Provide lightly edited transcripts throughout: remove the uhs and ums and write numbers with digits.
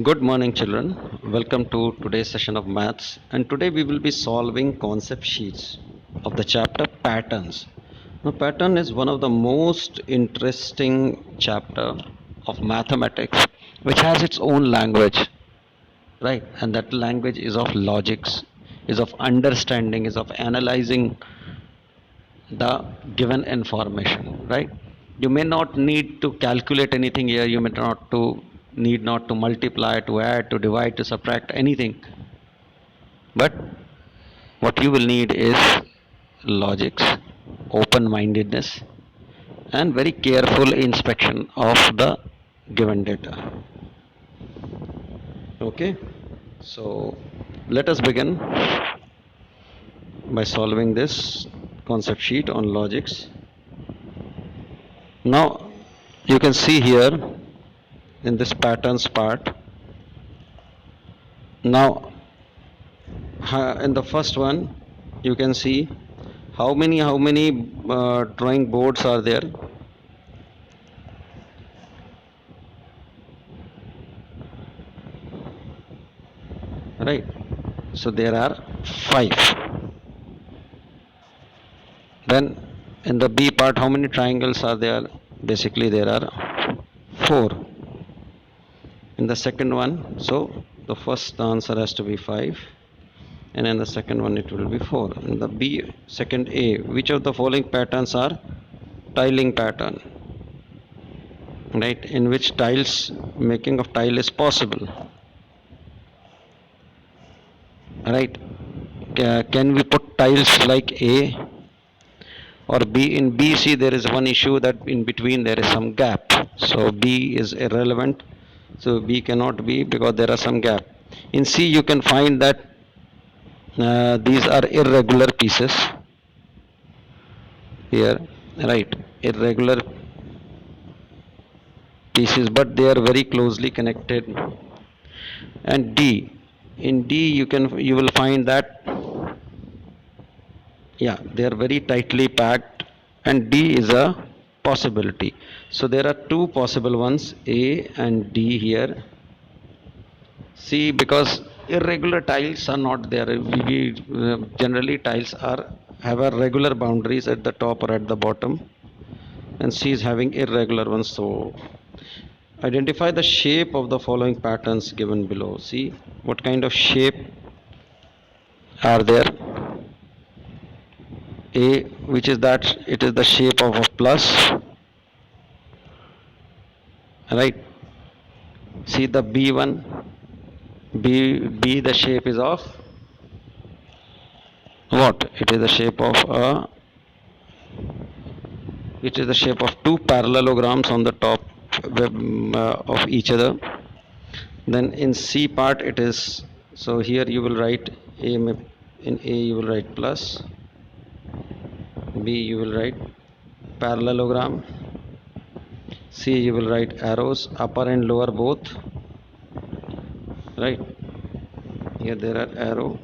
Good morning, children. Welcome to today's session of maths. And today we will be solving concept sheets of the chapter patterns. Now, pattern is one of the most interesting chapter of mathematics, which has its own language, right? And that language is of logics, is of understanding, is of analyzing the given information, right? You may not need to calculate anything here. You may not to need not to multiply, to add, to divide, to subtract anything. But what you will need is logics, open-mindedness, and very careful inspection of the given data. Okay, so let us begin by solving this concept sheet on logics. Now you can see here in this patterns part. Now in the first one you can see how many drawing boards are there. Right, so there are 5. Then in the B part, how many triangles are there? Basically there are 4 in the second one. So the first answer has to be 5, and in the second one it will be 4. In the B second A, which of the following patterns are tiling pattern, right, in which tiles making of tile is possible, right? Can we put tiles like A or B? In BC there is one issue that in between there is some gap, so B is irrelevant, so B cannot be because there are some gap. In C you can find that these are irregular pieces here, right, irregular pieces, but they are very closely connected. And D, in D you will find that, yeah, they are very tightly packed, and D is a possibility. So there are two possible ones, A and D here. See, because irregular tiles are not there. Generally tiles are have a regular boundaries at the top or at the bottom, and C is having irregular ones. So identify the shape of the following patterns given below. See what kind of shape are there. A, which is that it is the shape of a plus, right? See the B one, B the shape is of what? It is the shape of a, it is the shape of two parallelograms on the top of each other. Then in C part it is, so here you will write A, in A you will write plus, B you will write parallelogram, C you will write arrows, upper and lower both, right? Here there are arrow,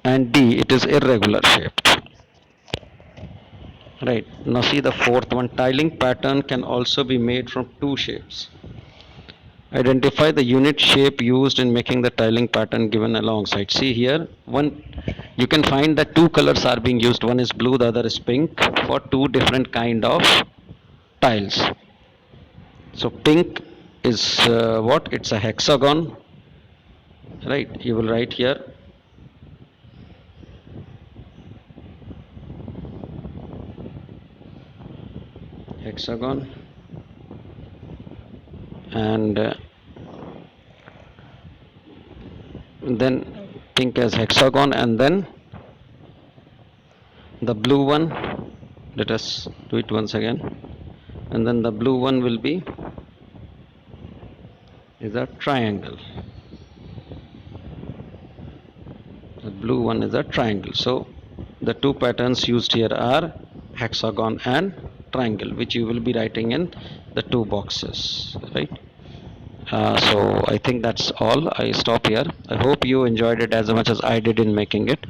and D it is irregular shaped, right? Now see the fourth one, tiling pattern can also be made from two shapes. Identify the unit shape used in making the tiling pattern given alongside. See here, one, you can find that two colors are being used. One is blue, the other is pink, for two different kind of tiles. So pink is what? It's a hexagon, right? You will write here hexagon, and then pink as hexagon, and then the blue one, let us do it once again, and then the blue one will be is a triangle. The blue one is a triangle. So the two patterns used here are hexagon and triangle, which you will be writing in the two boxes, right? So I think that's all. I stop here. I hope you enjoyed it as much as I did in making it,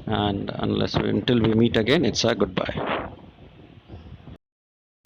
and until we meet again, it's a goodbye.